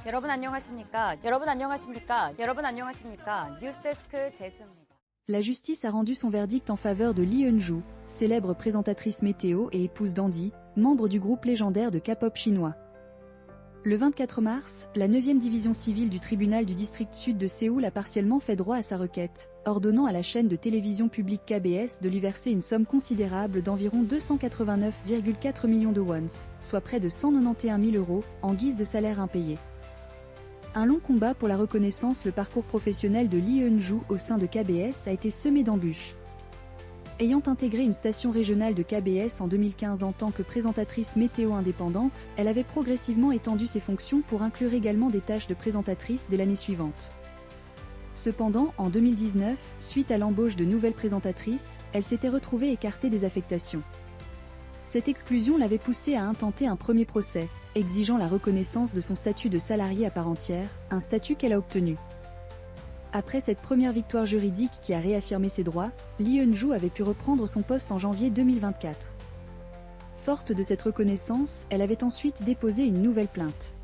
여러분 안녕하십니까? 여러분 안녕하십니까? 여러분 안녕하십니까? 뉴스데스크 제주입니다. La justice a rendu son verdict en faveur de Lee Eun-joo, célèbre présentatrice météo et épouse d'Andy, membre du groupe légendaire de K-pop chinois. Le 24 mars, la 9e division civile du tribunal du district sud de Séoul a partiellement fait droit à sa requête, ordonnant à la chaîne de télévision publique KBS de lui verser une somme considérable d'environ 289,4 millions de wons, soit près de 191 000 €, en guise de salaire impayé. Un long combat pour la reconnaissance. Le parcours professionnel de Lee Eun-joo au sein de KBS a été semé d'embûches. Ayant intégré une station régionale de KBS en 2015 en tant que présentatrice météo indépendante, elle avait progressivement étendu ses fonctions pour inclure également des tâches de présentatrice dès l'année suivante. Cependant, en 2019, suite à l'embauche de nouvelles présentatrices, elle s'était retrouvée écartée des affectations. Cette exclusion l'avait poussée à intenter un premier procès, exigeant la reconnaissance de son statut de salarié à part entière, un statut qu'elle a obtenu. Après cette première victoire juridique qui a réaffirmé ses droits, Lee Eun-joo avait pu reprendre son poste en janvier 2024. Forte de cette reconnaissance, elle avait ensuite déposé une nouvelle plainte.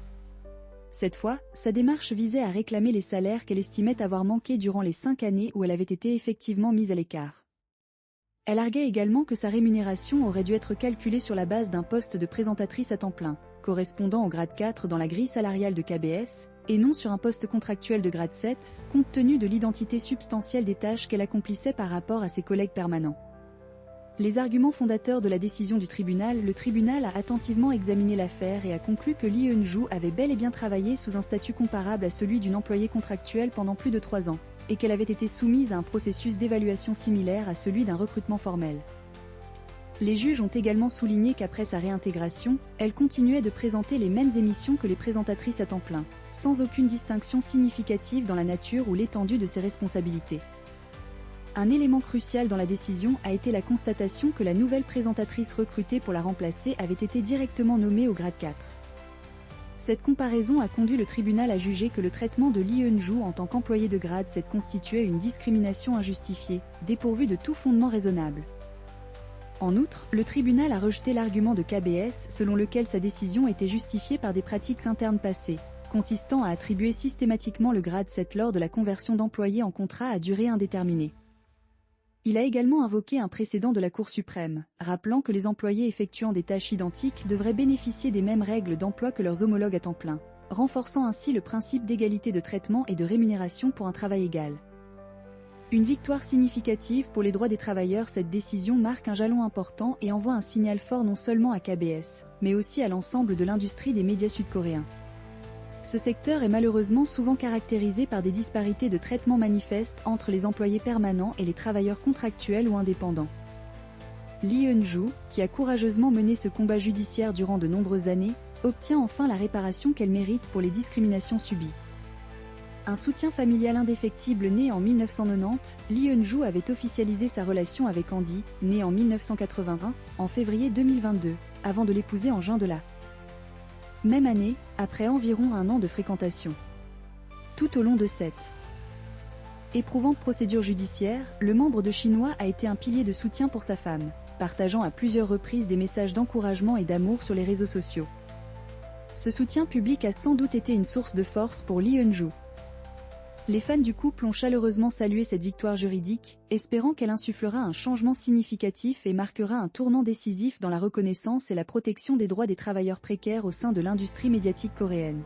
Cette fois, sa démarche visait à réclamer les salaires qu'elle estimait avoir manqués durant les 5 années où elle avait été effectivement mise à l'écart. Elle arguait également que sa rémunération aurait dû être calculée sur la base d'un poste de présentatrice à temps plein, correspondant au grade 4 dans la grille salariale de KBS, et non sur un poste contractuel de grade 7, compte tenu de l'identité substantielle des tâches qu'elle accomplissait par rapport à ses collègues permanents. Les arguments fondateurs de la décision du tribunal. Le tribunal a attentivement examiné l'affaire et a conclu que Lee Eun-joo avait bel et bien travaillé sous un statut comparable à celui d'une employée contractuelle pendant plus de 3 ans, et qu'elle avait été soumise à un processus d'évaluation similaire à celui d'un recrutement formel. Les juges ont également souligné qu'après sa réintégration, elle continuait de présenter les mêmes émissions que les présentatrices à temps plein, sans aucune distinction significative dans la nature ou l'étendue de ses responsabilités. Un élément crucial dans la décision a été la constatation que la nouvelle présentatrice recrutée pour la remplacer avait été directement nommée au grade 4. Cette comparaison a conduit le tribunal à juger que le traitement de Lee Eun-joo en tant qu'employé de grade 7 constituait une discrimination injustifiée, dépourvue de tout fondement raisonnable. En outre, le tribunal a rejeté l'argument de KBS selon lequel sa décision était justifiée par des pratiques internes passées, consistant à attribuer systématiquement le grade 7 lors de la conversion d'employés en contrat à durée indéterminée. Il a également invoqué un précédent de la Cour suprême, rappelant que les employés effectuant des tâches identiques devraient bénéficier des mêmes règles d'emploi que leurs homologues à temps plein, renforçant ainsi le principe d'égalité de traitement et de rémunération pour un travail égal. Une victoire significative pour les droits des travailleurs. Cette décision marque un jalon important et envoie un signal fort non seulement à KBS, mais aussi à l'ensemble de l'industrie des médias sud-coréens. Ce secteur est malheureusement souvent caractérisé par des disparités de traitement manifestes entre les employés permanents et les travailleurs contractuels ou indépendants. Lee Eun-joo, qui a courageusement mené ce combat judiciaire durant de nombreuses années, obtient enfin la réparation qu'elle mérite pour les discriminations subies. Un soutien familial indéfectible. Né en 1990, Lee Eun-joo avait officialisé sa relation avec Andy, né en 1981, en février 2022, avant de l'épouser en juin de la même année, après environ 1 an de fréquentation. Tout au long de cette éprouvante procédure judiciaire, le membre de Chinois a été un pilier de soutien pour sa femme, partageant à plusieurs reprises des messages d'encouragement et d'amour sur les réseaux sociaux. Ce soutien public a sans doute été une source de force pour Lee Eun-joo. Les fans du couple ont chaleureusement salué cette victoire juridique, espérant qu'elle insufflera un changement significatif et marquera un tournant décisif dans la reconnaissance et la protection des droits des travailleurs précaires au sein de l'industrie médiatique coréenne.